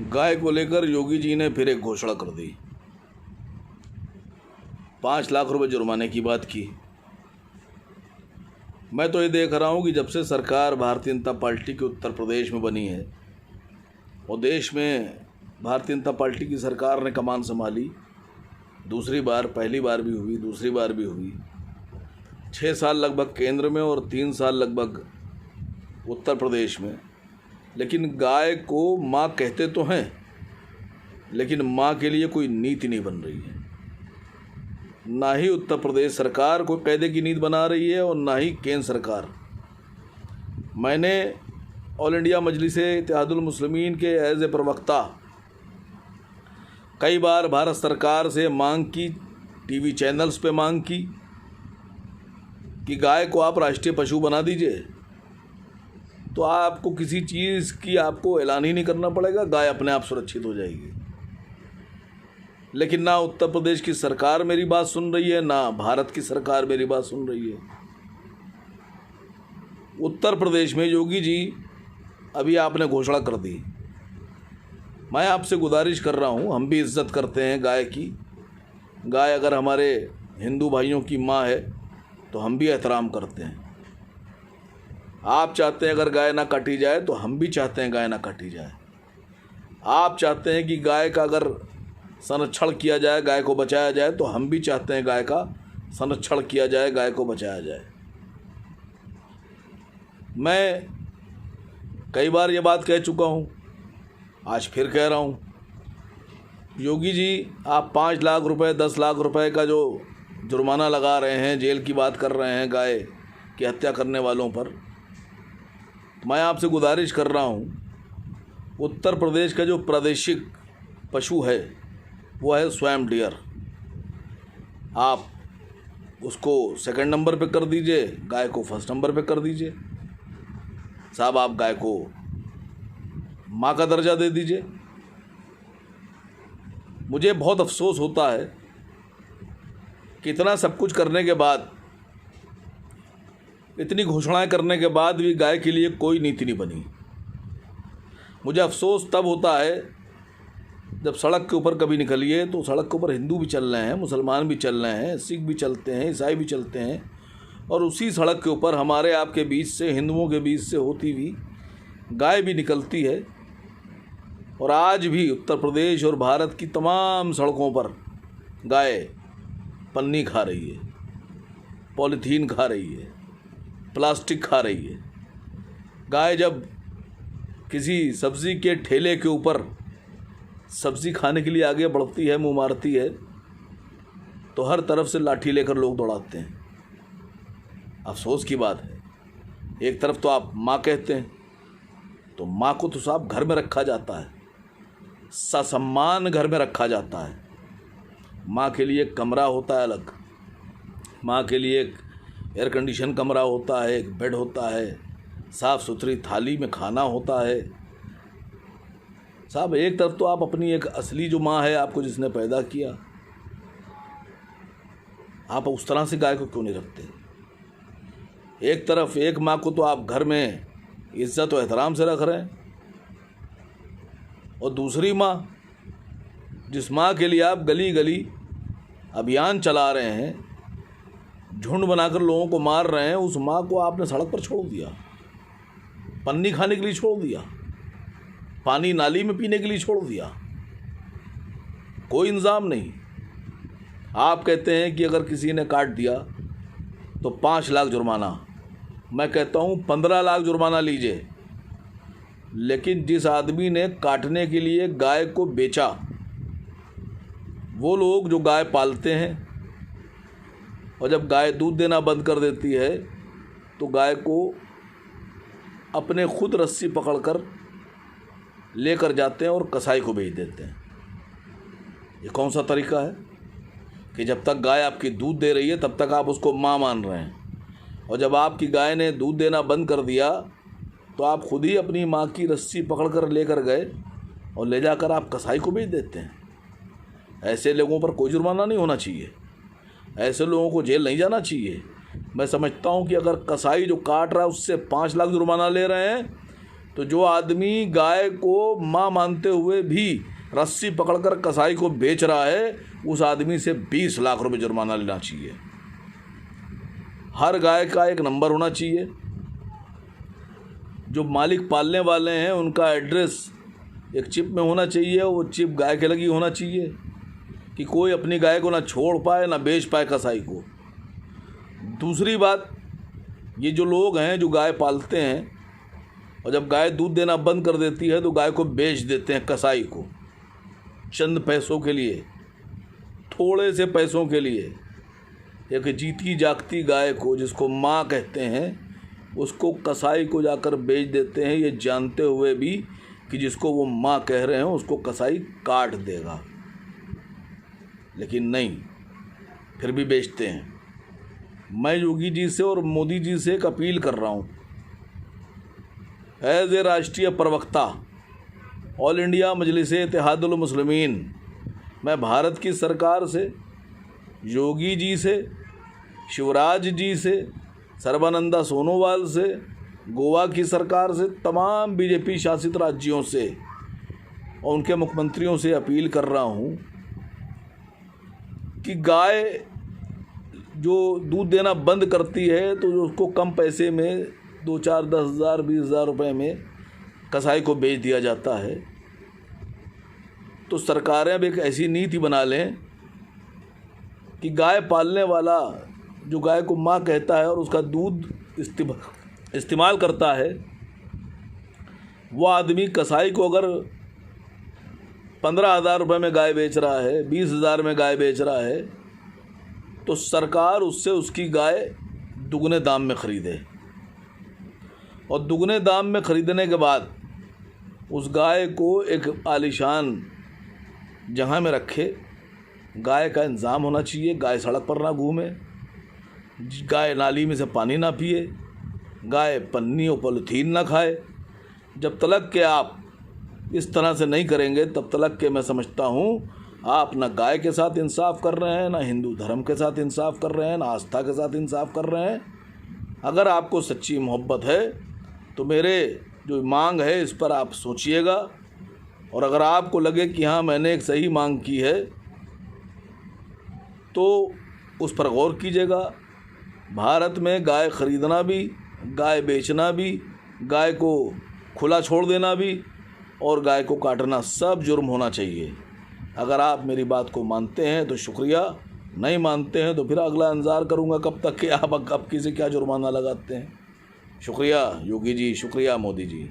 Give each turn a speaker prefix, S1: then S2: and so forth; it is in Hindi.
S1: गाय को लेकर योगी जी ने फिर एक घोषणा कर दी। 5 लाख रुपए जुर्माने की बात की। मैं तो ये देख रहा हूँ कि जब से सरकार भारतीय जनता पार्टी की उत्तर प्रदेश में बनी है और देश में भारतीय जनता पार्टी की सरकार ने कमान संभाली, दूसरी बार, पहली बार भी हुई, दूसरी बार भी हुई, 6 साल लगभग केंद्र में और 3 साल लगभग उत्तर प्रदेश में। लेकिन गाय को माँ कहते तो हैं, लेकिन माँ के लिए कोई नीति नहीं बन रही है। ना ही उत्तर प्रदेश सरकार कोई कायदे की नीति बना रही है और ना ही केंद्र सरकार। मैंने ऑल इंडिया मजलिस-ए-इत्तेहादुल मुस्लिमीन के एज ए प्रवक्ता कई बार भारत सरकार से मांग की, टीवी चैनल्स पे मांग की कि गाय को आप राष्ट्रीय पशु बना दीजिए, तो आपको किसी चीज़ की आपको ऐलान ही नहीं करना पड़ेगा, गाय अपने आप सुरक्षित हो जाएगी। लेकिन ना उत्तर प्रदेश की सरकार मेरी बात सुन रही है, ना भारत की सरकार मेरी बात सुन रही है। उत्तर प्रदेश में योगी जी अभी आपने घोषणा कर दी। मैं आपसे गुजारिश कर रहा हूँ, हम भी इज्जत करते हैं गाय की। गाय अगर हमारे हिंदू भाइयों की माँ है तो हम भी एहतराम करते हैं। आप चाहते हैं अगर गाय ना काटी जाए तो हम भी चाहते हैं गाय ना काटी जाए। आप चाहते हैं कि गाय का अगर संरक्षण किया जाए, गाय को बचाया जाए, तो हम भी चाहते हैं गाय का संरक्षण किया जाए, गाय को बचाया जाए। मैं कई बार ये बात कह चुका हूँ, आज फिर कह रहा हूँ। योगी जी, आप 5 लाख रुपए, 10 लाख रुपए का जो जुर्माना लगा रहे हैं, जेल की बात कर रहे हैं गाय की हत्या करने वालों पर, मैं आपसे गुजारिश कर रहा हूँ, उत्तर प्रदेश का जो प्रादेशिक पशु है वो है स्वयं डियर। आप उसको सेकंड नंबर पे कर दीजिए, गाय को फर्स्ट नंबर पे कर दीजिए। साहब, आप गाय को माँ का दर्जा दे दीजिए। मुझे बहुत अफसोस होता है कि इतना सब कुछ करने के बाद, इतनी घोषणाएं करने के बाद भी गाय के लिए कोई नीति नहीं बनी। मुझे अफसोस तब होता है जब सड़क के ऊपर कभी निकलिए तो सड़क के ऊपर हिंदू भी चल रहे हैं, मुसलमान भी चल रहे हैं, सिख भी चलते हैं, ईसाई भी चलते हैं, और उसी सड़क के ऊपर हमारे आपके बीच से, हिंदुओं के बीच से होती हुई गाय भी निकलती है। और आज भी उत्तर प्रदेश और भारत की तमाम सड़कों पर गाय पन्नी खा रही है, पॉलीथीन खा रही है, प्लास्टिक खा रही है। गाय जब किसी सब्ज़ी के ठेले के ऊपर सब्ज़ी खाने के लिए आगे बढ़ती है, मुँह मारती है, तो हर तरफ से लाठी लेकर लोग दौड़ाते हैं। अफसोस की बात है, एक तरफ तो आप माँ कहते हैं, तो माँ को तो साहब घर में रखा जाता है, ससम्मान घर में रखा जाता है। माँ के लिए एक कमरा होता है अलग, माँ के लिए एक एयर कंडीशन कमरा होता है, एक बेड होता है, साफ़ सुथरी थाली में खाना होता है। साहब, एक तरफ तो आप अपनी एक असली जो माँ है, आपको जिसने पैदा किया, आप उस तरह से गाय को क्यों नहीं रखते? एक तरफ एक माँ को तो आप घर में इज्जत और एहतराम से रख रहे हैं, और दूसरी माँ, जिस माँ के लिए आप गली गली अभियान चला रहे हैं, झुंड बनाकर लोगों को मार रहे हैं, उस माँ को आपने सड़क पर छोड़ दिया, पन्नी खाने के लिए छोड़ दिया, पानी नाली में पीने के लिए छोड़ दिया। कोई इंतज़ाम नहीं। आप कहते हैं कि अगर किसी ने काट दिया तो 5 लाख जुर्माना। मैं कहता हूँ 15 लाख जुर्माना लीजिए, लेकिन जिस आदमी ने काटने के लिए गाय को बेचा, वो लोग जो गाय पालते हैं, और जब गाय दूध देना बंद कर देती है तो गाय को अपने खुद रस्सी पकड़कर लेकर जाते हैं और कसाई को बेच देते हैं। ये कौन सा तरीका है कि जब तक गाय आपकी दूध दे रही है तब तक आप उसको माँ मान रहे हैं, और जब आपकी गाय ने दूध देना बंद कर दिया तो आप खुद ही अपनी माँ की रस्सी पकड़कर लेकर गए और ले जाकर आप कसाई को बेच देते हैं। ऐसे लोगों पर कोई जुर्माना नहीं होना चाहिए, ऐसे लोगों को जेल नहीं जाना चाहिए। मैं समझता हूँ कि अगर कसाई जो काट रहा है उससे 5 लाख जुर्माना ले रहे हैं, तो जो आदमी गाय को माँ मानते हुए भी रस्सी पकड़कर कसाई को बेच रहा है, उस आदमी से 20 लाख रुपए जुर्माना लेना चाहिए। हर गाय का एक नंबर होना चाहिए। जो मालिक पालने वाले हैं उनका एड्रेस एक चिप में होना चाहिए, वो चिप गाय के लगी होना चाहिए कि कोई अपनी गाय को ना छोड़ पाए ना बेच पाए कसाई को। दूसरी बात, ये जो लोग हैं जो गाय पालते हैं और जब गाय दूध देना बंद कर देती है तो गाय को बेच देते हैं कसाई को चंद पैसों के लिए, थोड़े से पैसों के लिए। एक जीती जागती गाय को जिसको माँ कहते हैं उसको कसाई को जाकर बेच देते हैं, ये जानते हुए भी कि जिसको वो माँ कह रहे हैं उसको कसाई काट देगा, लेकिन नहीं, फिर भी बेचते हैं। मैं योगी जी से और मोदी जी से एक अपील कर रहा हूँ, एज ए राष्ट्रीय प्रवक्ता ऑल इंडिया मजलिस-ए इत्तेहादुल मुस्लिमीन, मैं भारत की सरकार से, योगी जी से, शिवराज जी से, सर्बानंदा सोनोवाल से, गोवा की सरकार से, तमाम बीजेपी शासित राज्यों से और उनके मुख्यमंत्रियों से अपील कर रहा हूँ कि गाय जो दूध देना बंद करती है तो उसको कम पैसे में 2, 4, 10 हज़ार 20 हज़ार रुपये में कसाई को बेच दिया जाता है। तो सरकारें अब एक ऐसी नीति बना लें कि गाय पालने वाला जो गाय को माँ कहता है और उसका दूध इस्तेमाल करता है, वो आदमी कसाई को अगर 15,000 रुपये में गाय बेच रहा है, 20,000 में गाय बेच रहा है, तो सरकार उससे उसकी गाय दुगने दाम में ख़रीदे और दुगने दाम में ख़रीदने के बाद उस गाय को एक आलीशान जगह में रखे। गाय का इंतज़ाम होना चाहिए, गाय सड़क पर ना घूमे, गाय नाली में से पानी ना पिए, गाय पन्नी और पॉलीथीन ना खाए। जब तलक के आप इस तरह से नहीं करेंगे तब तलक के मैं समझता हूँ आप ना गाय के साथ इंसाफ कर रहे हैं, ना हिंदू धर्म के साथ इंसाफ कर रहे हैं, ना आस्था के साथ इंसाफ कर रहे हैं। अगर आपको सच्ची मोहब्बत है तो मेरे जो मांग है इस पर आप सोचिएगा, और अगर आपको लगे कि हाँ मैंने एक सही मांग की है तो उस पर गौर कीजिएगा। भारत में गाय ख़रीदना भी, गाय बेचना भी, गाय को खुला छोड़ देना भी और गाय को काटना सब जुर्म होना चाहिए। अगर आप मेरी बात को मानते हैं तो शुक्रिया, नहीं मानते हैं तो फिर अगला इंतज़ार करूंगा कब तक कि आप किसी क्या जुर्माना लगाते हैं। शुक्रिया योगी जी, शुक्रिया मोदी जी।